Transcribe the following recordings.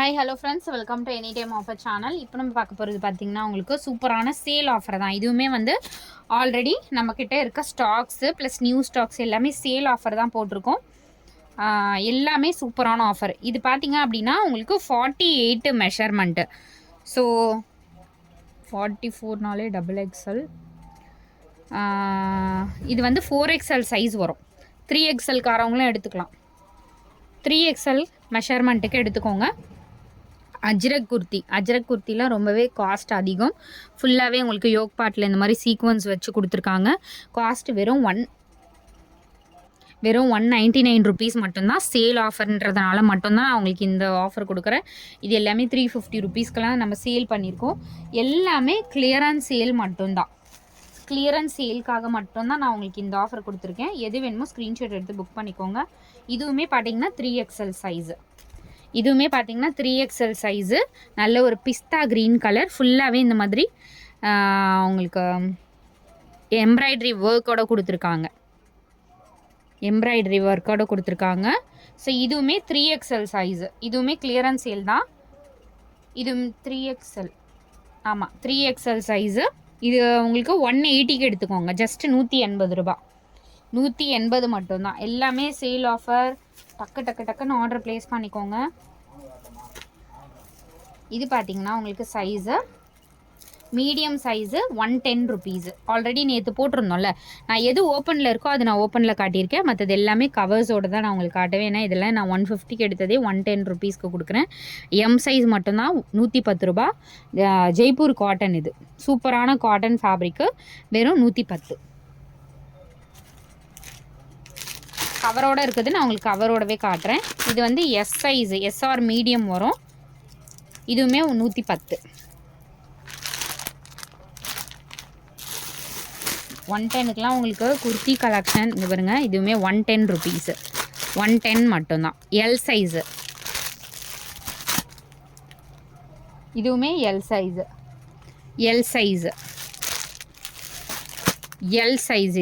Hi hello friends, welcome to any time offer channel. இப்போ நம்ம பார்க்க போகிறது பார்த்திங்கன்னா உங்களுக்கு சூப்பரான சேல் ஆஃபர் தான். இதுவுமே வந்து ஆல்ரெடி நம்மக்கிட்ட இருக்க ஸ்டாக்ஸு ப்ளஸ் நியூ ஸ்டாக்ஸ் எல்லாமே சேல் ஆஃபர் தான் போட்டிருக்கோம். எல்லாமே சூப்பரான ஆஃபர். இது பார்த்திங்க அப்படின்னா உங்களுக்கு 48 மெஷர்மெண்ட்டு. So 44நாலே XXL. இது வந்து 4XL சைஸ் வரும். 3XL காரவங்களும் எடுத்துக்கலாம். 3XL மெஷர்மெண்ட்டுக்கு எடுத்துக்கோங்க. அஜ்ரக் குர்த்திலாம் ரொம்பவே காஸ்ட் அதிகம். ஃபுல்லாகவே உங்களுக்கு யோக் பாட்டில் இந்த மாதிரி சீக்வன்ஸ் வச்சு கொடுத்துருக்காங்க. காஸ்ட் வெறும் 199 ருபீஸ் மட்டும்தான். சேல் ஆஃபர்ன்றதுனால மட்டும்தான் நான் உங்களுக்கு இந்த ஆஃபர் கொடுக்குறேன். இது எல்லாமே 350 ருபீஸ்க்கெலாம் நம்ம சேல் பண்ணியிருக்கோம். எல்லாமே கிளியரன்ஸ் சேல் மட்டும்தான். கிளியரன்ஸ் சேலுக்காக மட்டும்தான் நான் உங்களுக்கு இந்த ஆஃபர் கொடுத்துருக்கேன். எது வேணுமோ ஸ்க்ரீன்ஷாட் எடுத்து புக் பண்ணிக்கோங்க. இதுவுமே பார்த்தீங்கன்னா 3XL சைஸு. இதுவுமே பார்த்தீங்கன்னா 3XL சைஸு. நல்ல ஒரு பிஸ்தா க்ரீன் கலர். ஃபுல்லாகவே இந்த மாதிரி உங்களுக்கு எம்ப்ராய்டரி ஒர்க்கோடு கொடுத்துருக்காங்க. ஸோ இதுவுமே 3XL சைஸு. இதுவுமே கிளியரன்ஸ் சேல் தான். இதுவும் 3XL. ஆமாம், 3XL சைஸு. இது உங்களுக்கு 180க்கு எடுத்துக்கோங்க. ஜஸ்ட் 180 ரூபா. 180 மட்டும்தான். எல்லாமே சேல் ஆஃபர். டக்குன்னு ஆர்டர் ப்ளேஸ் பண்ணிக்கோங்க. இது பார்த்தீங்கன்னா உங்களுக்கு size medium size 110 rupees. Already நேற்று போட்டிருந்தோம்ல, நான் எது ஓப்பனில் இருக்கோ அது நான் ஓப்பனில் காட்டியிருக்கேன். மற்றது எல்லாமே கவர்ஸோடு தான் நான் உங்களுக்கு காட்டுவேன். ஏன்னா இதெல்லாம் நான் 150க்கு எடுத்ததே 110 ருபீஸ்க்கு கொடுக்குறேன். எம் சைஸ் மட்டும்தான் 110 ரூபா. ஜெய்ப்பூர் காட்டன். இது சூப்பரான காட்டன் ஃபேப்ரிக்கு. வெறும் 110. கவரோடு இருக்குது. நான் உங்களுக்கு கவரோடவே காட்டுறேன். இது வந்து எஸ் சைஸு, எஸ்ஆர் மீடியம் வரும். இதுவுமே 110. 110க்குலாம் உங்களுக்கு குர்த்தி கலெக்ஷன் இது பாருங்க. இதுவுமே 110 ருபீஸு. 110 மட்டும்தான். L size. இதுவுமே எல் சைஸு. L size.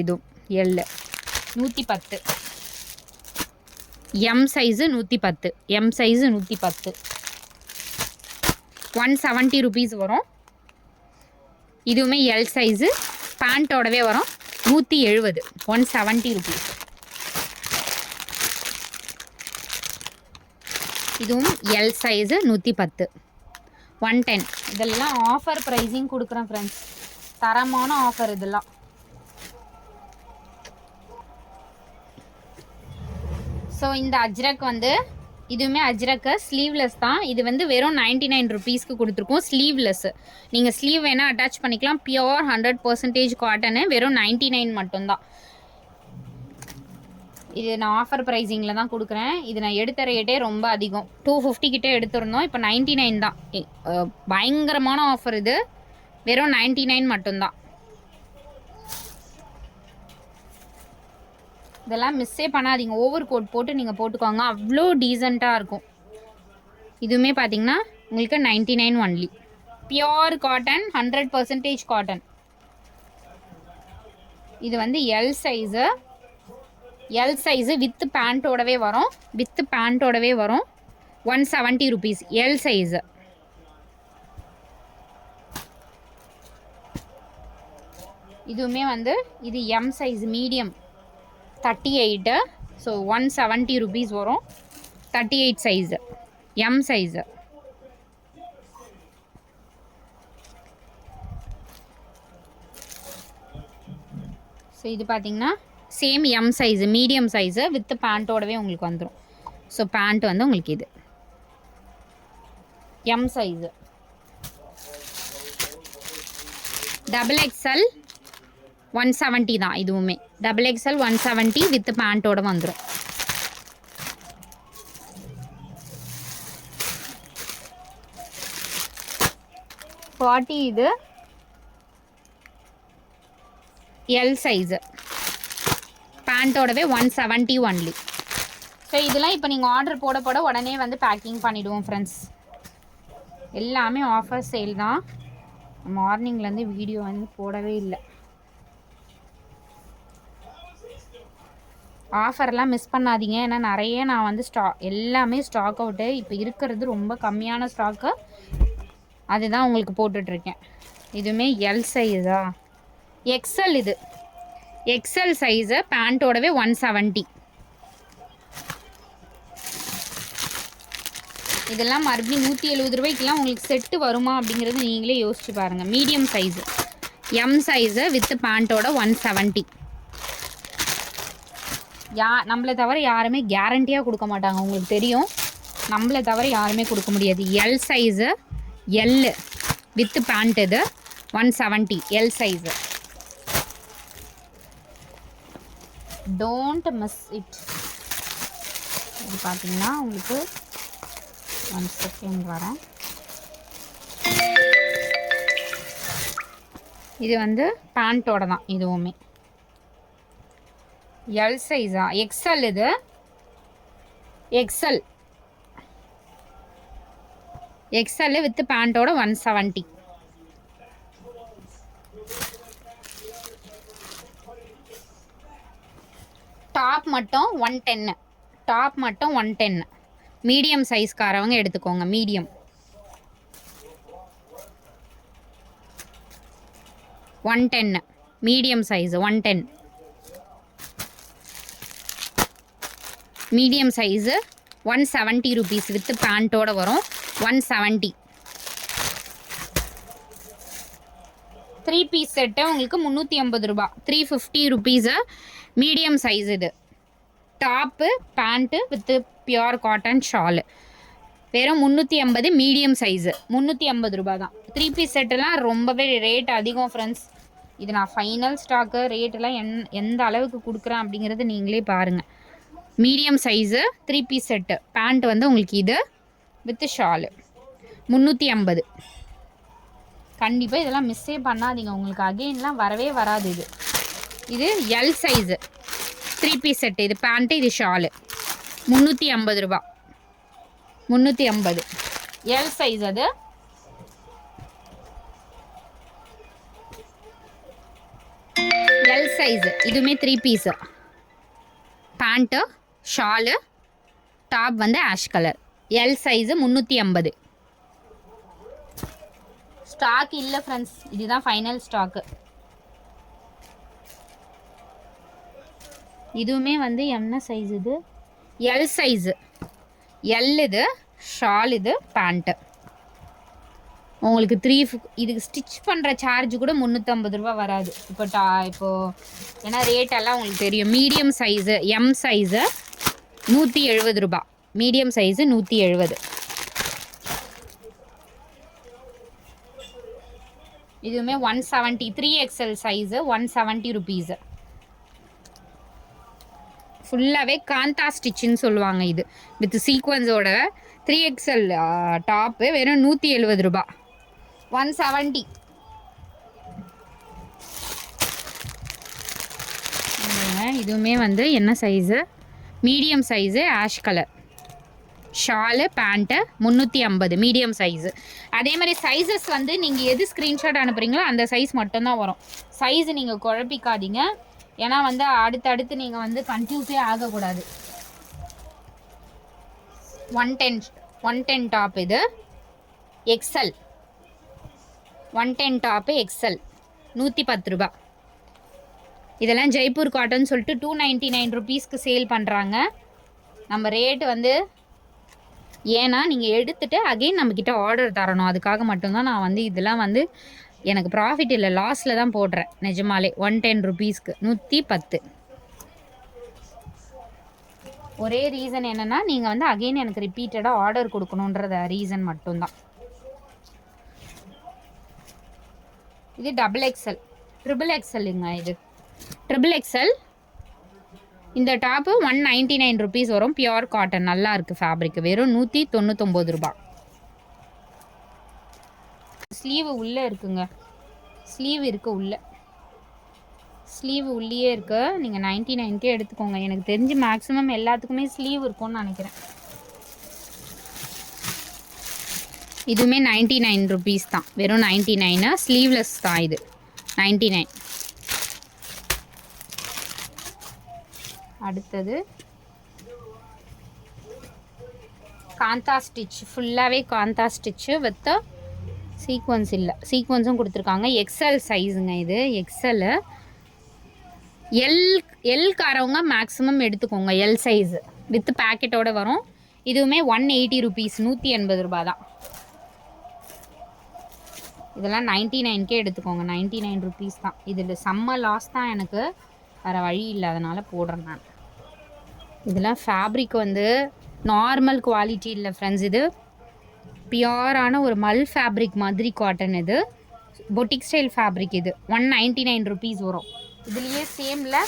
இதுவும் L 110. M size 110. M size 110. 170 rupees வரும். இதுவுமே எல் சைஸு. பேண்ட்டோடவே வரும். 170. 170 ருபீஸ். இதுவும் எல் சைஸு 110. 110. இதெல்லாம் ஆஃபர் ப்ரைஸிங் கொடுக்குறேன் ஃப்ரெண்ட்ஸ். தரமான ஆஃபர் இதெல்லாம். ஸோ இந்த அஜ்ரக் வந்து இதுவுமே அஜ்ரக்கு ஸ்லீவ்லெஸ் தான். இது வந்து வெறும் 99 ருபீஸ்க்கு கொடுத்துருக்கோம். ஸ்லீவ்லெஸ்ஸு. நீங்கள் ஸ்லீவ் வேணால் அட்டாச் பண்ணிக்கலாம். Pure 100% cotton. வெறும் 99 மட்டும்தான். இது நான் ஆஃபர் ப்ரைஸிங்கில் தான் கொடுக்குறேன். இது நான் எடுத்த ரேட்டே ரொம்ப அதிகம். 250 கிட்டே எடுத்துருந்தோம். இப்போ 99 தான். பயங்கரமான ஆஃபர் இது. வெறும் 99 மட்டும்தான். இதெல்லாம் மிஸ்ஸே பண்ணாதீங்க. ஓவர் கோட் போட்டு நீங்கள் போட்டுக்கோங்க. அவ்வளோ டீசெண்டாக இருக்கும். இதுவுமே பார்த்தீங்கன்னா உங்களுக்கு 99 ஒன்லி. Pure cotton, 100% cotton. இது வந்து L size. L size with பேண்ட்டோடவே வரும். 170 ருபீஸ். L size. இதுவுமே வந்து இது M size medium 38. So 170 rupees வரும். 38 சைஸு. M size. ஸோ இது பார்த்தீங்கன்னா same M size, medium size with பேண்ட்டோடவே உங்களுக்கு வந்துடும். ஸோ பேண்ட் வந்து உங்களுக்கு இது எம் சைஸு. XXL 170 தான். இதுவுமே XXL 170 வித் பேண்ட்டோட வந்துடும். இது எல் சைஸு. பேண்ட்டோடவே 170 ஒன்லி. ஸோ இதெல்லாம் இப்போ நீங்கள் ஆர்டர் போட உடனே வந்து பேக்கிங் பண்ணிவிடுவோம் ஃப்ரெண்ட்ஸ். எல்லாமே ஆஃபர் சேல் தான். மார்னிங்லேருந்து வீடியோ வந்து போடவே இல்லை. ஆஃபர்லாம் மிஸ் பண்ணாதீங்க. ஏன்னா நிறைய நான் வந்து எல்லாமே ஸ்டாக் அவுட்டு. இப்போ இருக்கிறது ரொம்ப கம்மியான ஸ்டாக்கு, அதுதான் உங்களுக்கு போட்டுட்ருக்கேன். இதுவுமே எல் சைஸா, எக்ஸல். இது எக்ஸல் சைஸு, பேண்ட்டோடவே 170. இதெல்லாம் மறுபடியும் 170 ரூபாய்க்கெலாம் உங்களுக்கு செட்டு வருமா அப்படிங்கிறது நீங்களே யோசிச்சு பாருங்கள். Medium size, M size with பேண்ட்டோட 170. நம்மளை தவிர யாருமே கேரண்டியாக கொடுக்க மாட்டாங்க, உங்களுக்கு தெரியும். நம்மளை தவிர யாருமே கொடுக்க முடியாது. L size, L with pant, இது 170 L size. Don't miss it. இது பார்த்தீங்கன்னா உங்களுக்கு 1 செகண்ட் வரேன். இது வந்து பேண்ட்டோட தான் இதுவுமே. எல் சைஸா, எக்ஸல். இது எக்ஸல், எக்ஸல் வித் பேண்ட்டோட 170. டாப் மட்டும் 110. டாப் மட்டும் 110. மீடியம் சைஸ்காரவங்க எடுத்துக்கோங்க. Medium 110, medium size 110. Medium size 170 rupees with பேண்ட்டோட வரும். 170. 3 பீஸ் செட்டு உங்களுக்கு 380 ரூபா. 350 rupees மீடியம் சைஸ். இது top pant with pure cotton Shalu, வெறும் 380 மீடியம் சைஸு. 380 ரூபா தான். 3 பீஸ் செட்டுலாம் ரொம்பவே ரேட் அதிகம் ஃப்ரெண்ட்ஸ். இது நான் ஃபைனல் ஸ்டாக்கு. ரேட்டெல்லாம் எந்த அளவுக்கு கொடுக்குறேன் அப்படிங்கிறது நீங்களே பாருங்கள். Medium size 3 piece set. Pant வந்து உங்களுக்கு இது வித் ஷாலு 380. கண்டிப்பாக இதெல்லாம் மிஸ்ஸே பண்ணாதீங்க, உங்களுக்கு அகெயின்லாம் வரவே வராது. இது எல் சைஸு 3 பீஸ் செட்டு. இது பேண்ட்டு, இது ஷாலு 380 ரூபா. 380 எல் சைஸ். அது எல் சைஸு. இதுவுமே 3 பீஸு. பேண்ட்டு, ஷாலு, டாப் வந்து ash colour. L size 380. Stock இல்லை ஃப்ரெண்ட்ஸ், இதுதான் ஃபைனல் ஸ்டாக்கு. இதுவுமே வந்து என்ன சைஸ்? இது எல் சைஸு. எல் இது ஷால், இது பேண்ட்டு. உங்களுக்கு இதுக்கு ஸ்டிச் பண்ணுற சார்ஜ் கூட 350 ரூபா வராது. இப்போது ஏன்னா ரேட்டெல்லாம் உங்களுக்கு தெரியும். மீடியம் சைஸு எம் சைஸு 170 ரூபா. Medium size 170. இதுவுமே 170. 3XL size 170 rupees. ஃபுல்லாகவே காந்தா ஸ்டிச்சுன்னு சொல்லுவாங்க. இது வித் சீக்வன்ஸோட 3XL டாப்பு வெறும் 170 ரூபா. 170. இதுவுமே வந்து என்ன size? Medium size ash colour. Shawl pant 350 medium size. அதே மாதிரி சைஸஸ் வந்து நீங்கள் எது ஸ்க்ரீன்ஷாட் அனுப்புகிறீங்களோ அந்த சைஸ் மட்டும்தான் வரும். சைஸு நீங்கள் குழப்பிக்காதீங்க, ஏன்னா வந்து அடுத்தடுத்து நீங்கள் வந்து கன்ஃபியூஸே ஆகக்கூடாது. 110 டாப். இது எக்ஸல் 110 டாப்பு எக்ஸல் 110 ரூபா. இதெல்லாம் ஜெய்ப்பூர் காட்டன் சொல்லிட்டு 299 rupeesக்கு சேல் பண்ணுறாங்க. நம்ம ரேட்டு வந்து ஏன்னா நீங்கள் எடுத்துகிட்டு அகெயின் நம்மக்கிட்ட ஆர்டர் தரணும், அதுக்காக மட்டும்தான் நான் வந்து இதெல்லாம் வந்து எனக்கு ப்ராஃபிட் இல்லை, லாஸில் தான் போடுறேன். நிஜமாலே 110 rupeesக்கு 110. ஒரே ரீசன் என்னென்னா நீங்கள் வந்து அகெயின் எனக்கு ரிப்பீட்டடாக ஆர்டர் கொடுக்கணுன்றத ரீசன் மட்டும்தான். இது XXL XXLங்க. இது XXL. இந்த டாப்பு 199 rupees வரும். பியோர் காட்டன், நல்லா இருக்குது ஃபேப்ரிக். வெறும் 199 ரூபா. ஸ்லீவு உள்ளே இருக்குங்க. ஸ்லீவ் இருக்குது உள்ளே. ஸ்லீவ் உள்ளே இருக்குது. நீங்கள் 99க்கே எடுத்துக்கோங்க. எனக்கு தெரிஞ்சு மேக்ஸிமம் எல்லாத்துக்குமே ஸ்லீவ் இருக்கும்னு நினைக்கிறேன். இதுவுமே 99 rupees தான். வெறும் 99. ஸ்லீவ்லெஸ் தான் இது. 99. அடுத்தது காந்தா ஸ்டிச், ஃபுல்லாகவே காந்தா ஸ்டிச்சு வித் சீக்வன்ஸ் இல்லை, சீக்வன்ஸும் கொடுத்துருக்காங்க. எக்ஸ்எல் சைஸுங்க இது, எக்ஸ்எல்லு. எல்காரவங்க மேக்ஸிமம் எடுத்துக்கோங்க, எல் சைஸு வித் பேக்கெட்டோடு வரும். இதுவுமே 180 ருபீஸ், 180 ரூபா தான். இதெல்லாம் 99க்கே எடுத்துக்கோங்க, 99 ருபீஸ் தான். இதில் செம்ம லாஸ் தான் எனக்கு, வேறு வழி இல்லை, அதனால் போடுறேன் நான். இதெல்லாம் ஃபேப்ரிக் வந்து நார்மல் குவாலிட்டி இல்லை ஃப்ரெண்ட்ஸ், இது பியூரான ஒரு மல் ஃபேப்ரிக் மாதிரி காட்டன். இது பொட்டிக் ஸ்டைல் ஃபேப்ரிக். இது 199 ருபீஸ் வரும். இதுலேயே சேமில்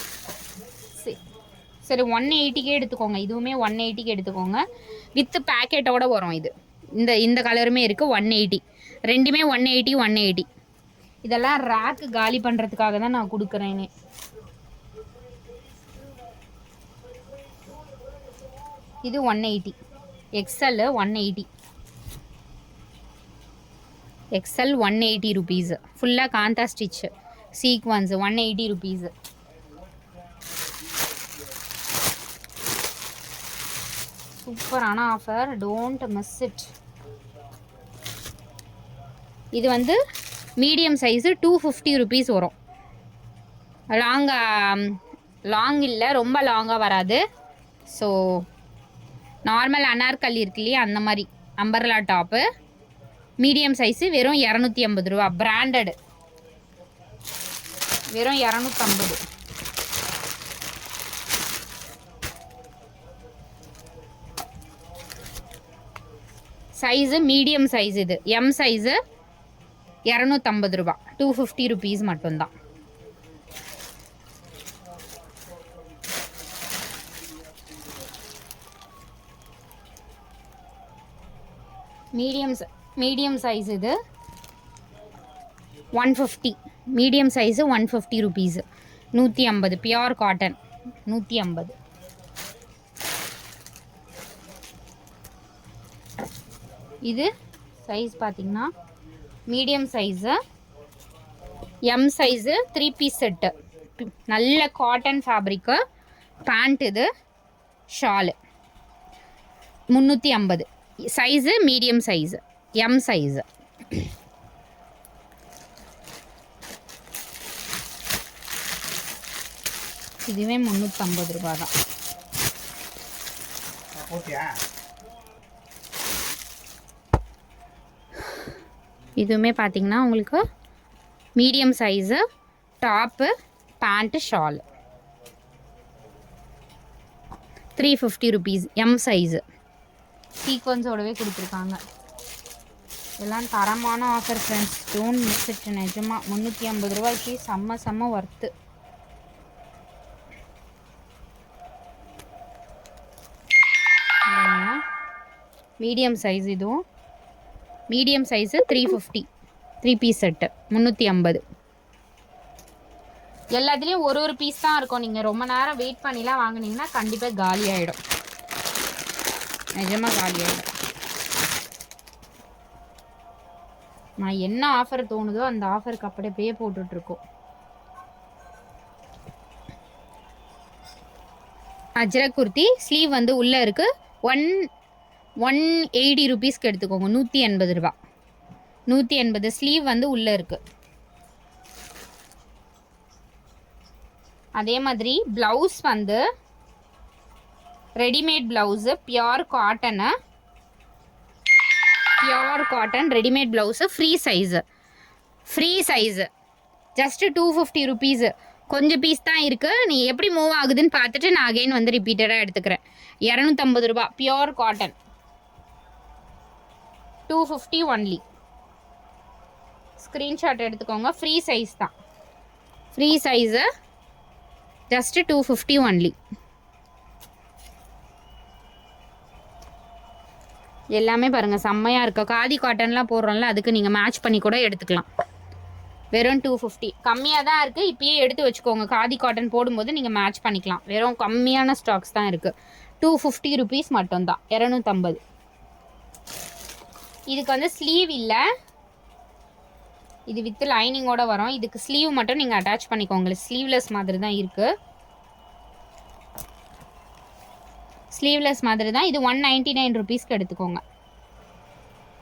சரி 180க்கே எடுத்துக்கோங்க, இதுவுமே 180க்கு எடுத்துக்கோங்க, வித் பேக்கெட்டோடு வரும். இது இந்த கலருமே இருக்குது 180, ரெண்டுமே 180 180. இதெல்லாம் ரேக்கு காலி பண்ணுறதுக்காக தான் நான் கொடுக்குறேனே. இது 180, எக்ஸ்எல் 180, எக்ஸ்எல் 180 ருபீஸு. ஃபுல்லாக காந்தா ஸ்டிச்சு சீக்வன்ஸு 180 ருபீஸு. சூப்பரான ஆஃபர், டோன்ட் மிஸ் இட். இது வந்து மீடியம் சைஸு 250 ருபீஸ் வரும். லாங் இல்லை, ரொம்ப லாங்காக வராது. ஸோ நார்மல் அனார்கலி இருக்கு இல்லையா, அந்த மாதிரி அம்பர்லா டாப்பு மீடியம் சைஸு வெறும் 250 ரூபா. பிராண்டடு வெறும் 250. சைஸு மீடியம் சைஸ், இது எம் சைஸு 250 ரூபா, 250 ருபீஸ் மட்டும்தான். மீடியம் சைஸ் இது 150, medium size 150 rupees, 150 pure cotton 150. இது சைஸ் பார்த்திங்கன்னா medium size, M size, 3 piece set, நல்ல காட்டன் ஃபேப்ரிக்கு. பேண்ட் இது, shawl 350. Size medium size, M size. இதுவே 350 ரூபா தான். இதுவுமே பார்த்தீங்கன்னா உங்களுக்கு medium size, top, pant, shawl 350 rupees, M size. சீக்வன்ஸோடவே கொடுத்துருக்காங்க. எல்லாம் தரமான offer friends, don't miss it. நிஜமாக 350 ரூபாய்க்கு செம்ம ஒர்த்து. மீடியம் சைஸ், இதுவும் மீடியம் சைஸு 350, 3 பீஸ் செட்டு 350. எல்லாத்துலேயும் ஒரு பீஸ் தான் இருக்கும். நீங்கள் ரொம்ப நேரம் வெயிட் பண்ணிலாம் வாங்கினீங்கன்னா கண்டிப்பாக காலி ஆகிடும், நிஜமாக காலி ஆகிடும். நான் என்ன ஆஃபர் தோணுதோ அந்த ஆஃபருக்கு அப்படியே போட்டுட்ருக்கோம். அஜ்ரக் குர்த்தி ஸ்லீவ் வந்து உள்ளே இருக்குது. 180 ருபீஸ்க்கு எடுத்துக்கோங்க, 180 ரூபா, 180. ஸ்லீவ் வந்து உள்ளே இருக்குது. அதே மாதிரி ப்ளவுஸ் வந்து readymade blouse, pure cotton readymade blouse, free size just 250 rupees. கொஞ்சம் பீஸ் தான் இருக்குது. நீங்கள் எப்படி மூவ் ஆகுதுன்னு பார்த்துட்டு நான் அகைன் வந்து ரிப்பீட்டடாக எடுத்துக்கிறேன். 250 ரூபா, பியோர் காட்டன், 250 ஒன்லி. ஸ்க்ரீன்ஷாட் எடுத்துக்கோங்க. ஃப்ரீ சைஸ் தான், ஃப்ரீ சைஸு ஜஸ்ட்டு 250 ஒன்லி. எல்லாமே பாருங்கள் செம்மையாக இருக்குது. காதி காட்டன்லாம் போடுறோம்ல, அதுக்கு நீங்கள் மேட்ச் பண்ணி கூட எடுத்துக்கலாம். வெறும் 250, கம்மியாக தான் இருக்குது. இப்பயே எடுத்து வச்சுக்கோங்க. காதி காட்டன் போடும்போது நீங்கள் மேட்ச் பண்ணிக்கலாம். வெறும் கம்மியான ஸ்டாக்ஸ் தான் இருக்குது. 250 ருபீஸ் மட்டும்தான், 250. இதுக்கு வந்து ஸ்லீவ் இல்லை, இது வித் லைனிங்கோட வரும். இதுக்கு ஸ்லீவ் மட்டும் நீங்கள் அட்டாச் பண்ணிக்கோங்க. ஸ்லீவ்லெஸ் மாதிரி தான் இருக்குது. ஸ்லீவ்லெஸ் மாதிரி தான். இது 199 ருபீஸ்க்கு எடுத்துக்கோங்க.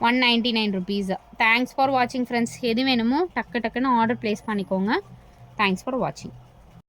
199 ருபீஸ். தேங்க்ஸ் ஃபார் வாட்சிங் ஃப்ரெண்ட்ஸ். எது வேணுமோ டக்குன்னு ஆர்டர் ப்ளேஸ் பண்ணிக்கோங்க. தேங்க்ஸ் ஃபார் வாட்சிங்.